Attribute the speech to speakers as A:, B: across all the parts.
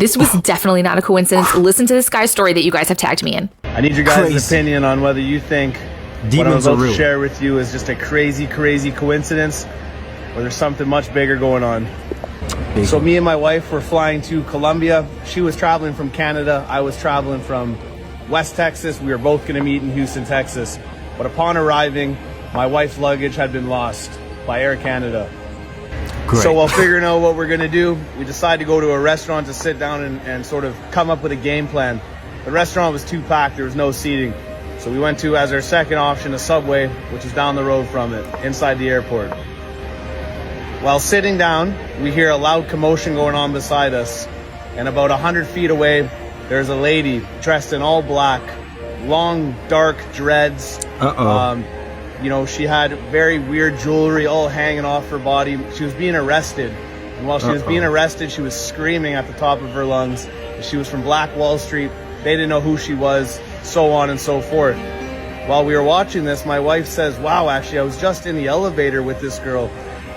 A: This was definitely not a coincidence. Listen to this guy's story that you guys have tagged me in.
B: I need your guys' opinion on whether you think
C: demons
B: what I'm about to share with you is just a crazy coincidence, or there's something much bigger going on. So me and my wife were flying to Colombia. She was traveling from Canada. I was traveling from West Texas. We were both going to meet in Houston, Texas. But upon arriving, my wife's luggage had been lost by Air Canada. Great. So while figuring out what we're going to do, we decided to go to a restaurant to sit down and sort of come up with a game plan. The restaurant was too packed. There was no seating. So we went to, as our second option, a Subway, which is down the road from it, inside the airport. While sitting down, we hear a loud commotion going on beside us. And about 100 feet away, there's a lady dressed in all black, long, dark dreads. You know, she had very weird jewelry all hanging off her body. She was being arrested. And while she was being arrested, she was screaming at the top of her lungs. She was from Black Wall Street. They didn't know who she was, so on and so forth. While we were watching this, my wife says, wow, actually, I was just in the elevator with this girl.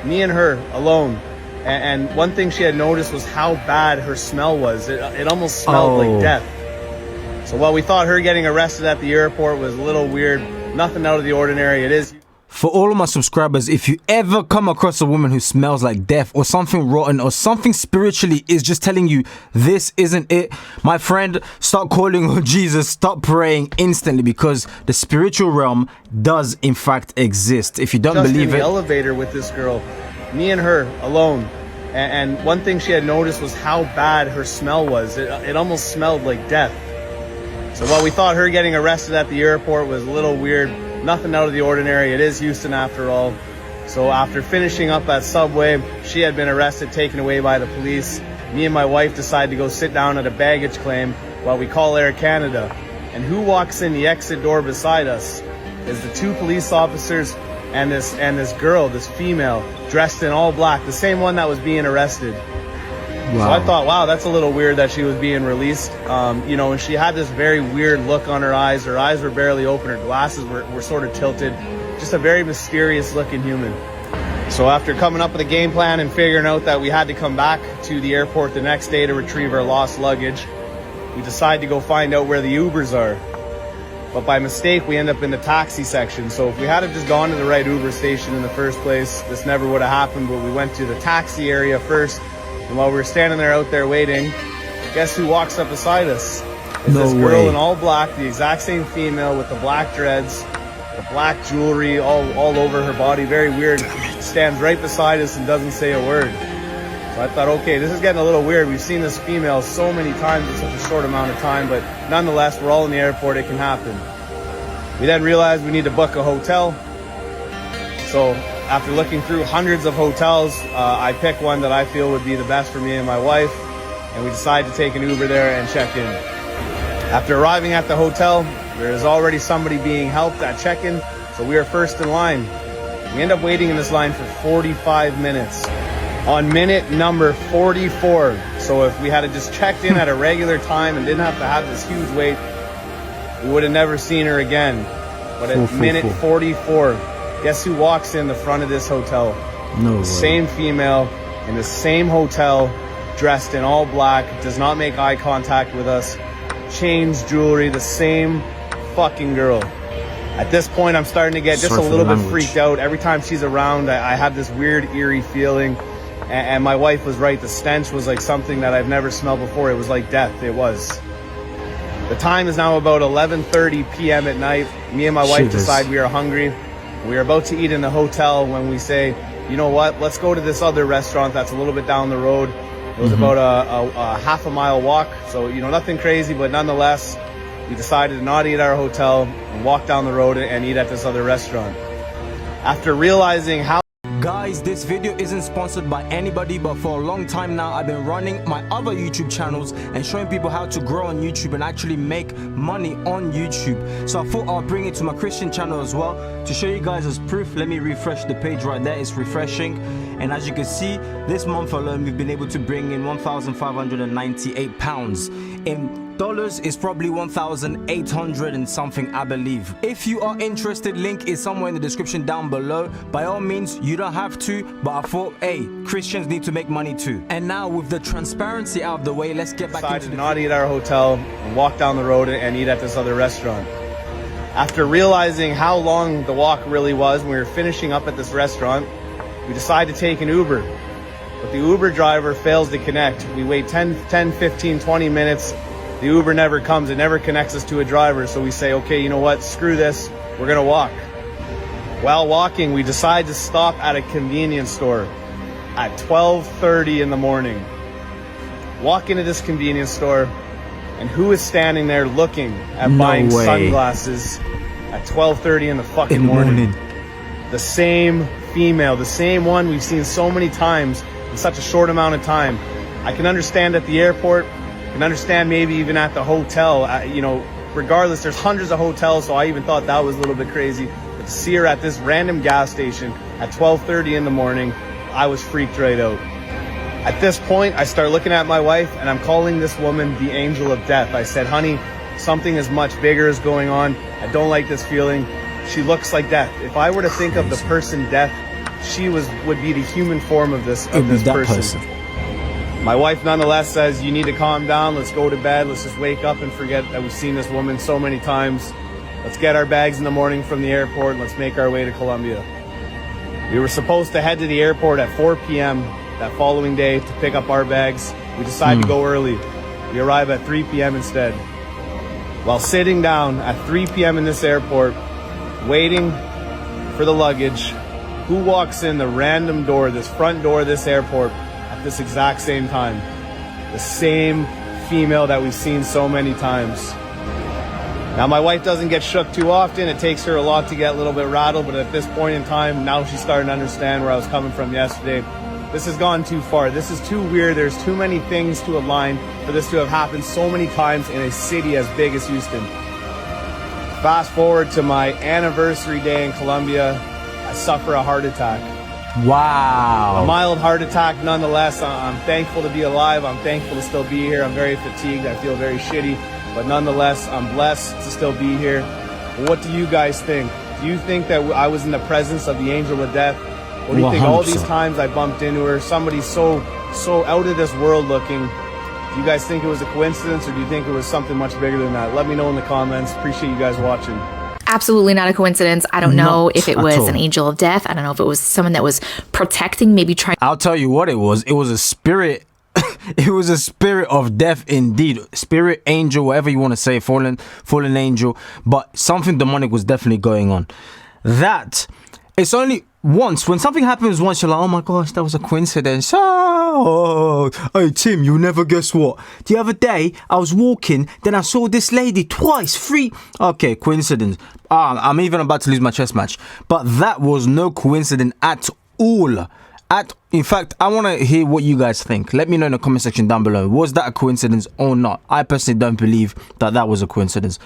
B: Me and her alone. And one thing she had noticed was how bad her smell was. It almost smelled like death. So while we thought her getting arrested at the airport was a little weird, nothing out of the ordinary, it is.
C: For all of my subscribers, if you ever come across a woman who smells like death or something rotten or something spiritually is just telling you this isn't it, my friend, start calling on Jesus, stop praying instantly, because the spiritual realm does in fact exist. If you don't believe it,
B: elevator with this girl, me and her alone. And one thing she had noticed was how bad her smell was. It almost smelled like death. So while we thought her getting arrested at the airport was a little weird, nothing out of the ordinary, it is Houston after all. So after finishing up at Subway, she had been arrested, taken away by the police. Me and my wife decided to go sit down at a baggage claim while we call Air Canada. And who walks in the exit door beside us is the two police officers and this girl, this female, dressed in all black, the same one that was being arrested. Wow. So I thought, wow, that's a little weird that she was being released. You know, and she had this very weird look on her eyes. Her eyes were barely open. Her glasses were sort of tilted. Just a very mysterious looking human. So after coming up with a game plan and figuring out that we had to come back to the airport the next day to retrieve our lost luggage, we decided to go find out where the Ubers are. But by mistake, we end up in the taxi section. So if we had just gone to the right Uber station in the first place, this never would have happened. But we went to the taxi area first. And while we were standing there out there waiting, guess who walks up beside us? It's this girl in all black, the exact same female with the black dreads, the black jewelry all over her body, very weird, stands right beside us and doesn't say a word. So I thought, okay, this is getting a little weird. We've seen this female so many times in such a short amount of time, but nonetheless, we're all in the airport, it can happen. We then realized we need to book a hotel. So after looking through hundreds of hotels, I picked one that I feel would be the best for me and my wife, and we decided to take an Uber there and check in. After arriving at the hotel, there is already somebody being helped at check-in, so we are first in line. We end up waiting in this line for 45 minutes. On minute number 44, so if we had just checked in at a regular time and didn't have to have this huge wait, we would have never seen her again. But at minute 44, guess who walks in the front of this hotel?
C: No way.
B: Same female in the same hotel, dressed in all black, does not make eye contact with us, chains, jewelry, the same fucking girl. At this point, I'm starting to get just a little bit freaked out. Every time she's around, I have this weird, eerie feeling. And my wife was right. The stench was like something that I've never smelled before. It was like death. It was. The time is now about 11:30 p.m. at night. Me and my wife decide we are hungry. We are about to eat in the hotel when we say, you know what, let's go to this other restaurant that's a little bit down the road. It was about a half a mile walk. So, you know, nothing crazy, but nonetheless, we decided to not eat at our hotel and walk down the road and eat at this other restaurant. After realizing how...
C: Guys, this video isn't sponsored by anybody, but for a long time now I've been running my other YouTube channels and showing people how to grow on YouTube and actually make money on YouTube. So I thought I'll bring it to my Christian channel as well to show you guys as proof. Let me refresh the page right there. It's refreshing, and as you can see, this month alone we've been able to bring in £1,598 in Dollars is probably 1,800 and something, I believe. If you are interested, link is somewhere in the description down below. By all means, you don't have to, but I thought, hey, Christians need to make money too. And now with the transparency out of the way, let's get back into
B: to not eat at our hotel and walk down the road and eat at this other restaurant. After realizing how long the walk really was, when we were finishing up at this restaurant, we decided to take an Uber. But the Uber driver fails to connect. We wait 10, 15, 20 minutes. The Uber never comes. It never connects us to a driver. So we say, okay, you know what? Screw this. We're going to walk. While walking, we decide to stop at a convenience store at 12:30 in the morning. Walk into this convenience store, and who is standing there looking at buying sunglasses at 12:30 in the fucking morning? The same female, the same one we've seen so many times in such a short amount of time. I can understand at the airport, I can understand maybe even at the hotel, you know, regardless, there's hundreds of hotels, so I even thought that was a little bit crazy. But to see her at this random gas station at 12:30 in the morning, I was freaked right out. At this point, I start looking at my wife and I'm calling this woman the angel of death. I said, honey, something is much bigger is going on. I don't like this feeling. She looks like death. If I were to think of the person death, she would be the human form of this person. My wife nonetheless says, you need to calm down. Let's go to bed. Let's just wake up and forget that we've seen this woman so many times. Let's get our bags in the morning from the airport and let's make our way to Colombia. We were supposed to head to the airport at 4 p.m. that following day to pick up our bags. We decided to go early. We arrive at 3 p.m. instead. While sitting down at 3 p.m. in this airport, waiting for the luggage, who walks in the random door, this front door of this airport at this exact same time? The same female that we've seen so many times. Now, my wife doesn't get shook too often. It takes her a lot to get a little bit rattled, but at this point in time, now she's starting to understand where I was coming from yesterday. This has gone too far. This is too weird. There's too many things to align for this to have happened so many times in a city as big as Houston. Fast forward to my anniversary day in Colombia, I suffer a heart attack.
C: Wow.
B: A mild heart attack nonetheless. I'm thankful to be alive. I'm thankful to still be here. I'm very fatigued. I feel very shitty. But nonetheless, I'm blessed to still be here. What do you guys think? Do you think that I was in the presence of the angel of death? What do you think? All these times I bumped into her, somebody so out of this world looking. Do you guys think it was a coincidence, or do you think it was something much bigger than that? Let me know in the comments. Appreciate you guys watching.
A: Absolutely not a coincidence. I don't know if it was an angel of death. I don't know if it was someone that was protecting, maybe trying.
C: I'll tell you what it was. It was a spirit. It was a spirit of death indeed. Spirit, angel, whatever you want to say, fallen angel. But something demonic was definitely going on. That, it's only once, when something happens once, you're like, oh my gosh, that was a coincidence. Oh, hey Tim, you'll never guess what. The other day, I was walking, then I saw this lady twice, 3. Okay, coincidence. I'm even about to lose my chess match. But that was no coincidence at all. In fact, I want to hear what you guys think. Let me know in the comment section down below. Was that a coincidence or not? I personally don't believe that that was a coincidence,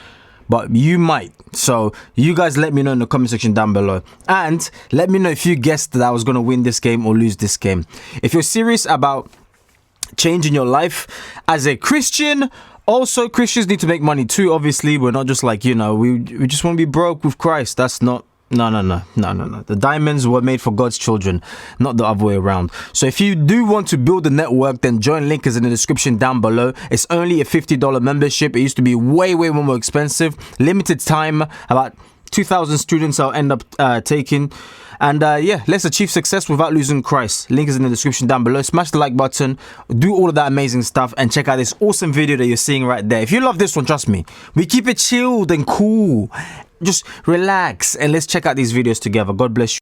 C: but you might. So you guys let me know in the comment section down below, and let me know if you guessed that I was going to win this game or lose this game. If you're serious about changing your life as a Christian, also Christians need to make money too. Obviously, we're not just like, you know, we just want to be broke with Christ. That's not. No. The diamonds were made for God's children, not the other way around. So if you do want to build a network, then join. Link is in the description down below. It's only a $50 membership. It used to be way more expensive. Limited time, about 2,000 students I'll end up taking. And yeah, let's achieve success without losing Christ. Link is in the description down below. Smash the like button, do all of that amazing stuff, and check out this awesome video that you're seeing right there. If you love this one, trust me, we keep it chilled and cool. Just relax and let's check out these videos together. God bless you.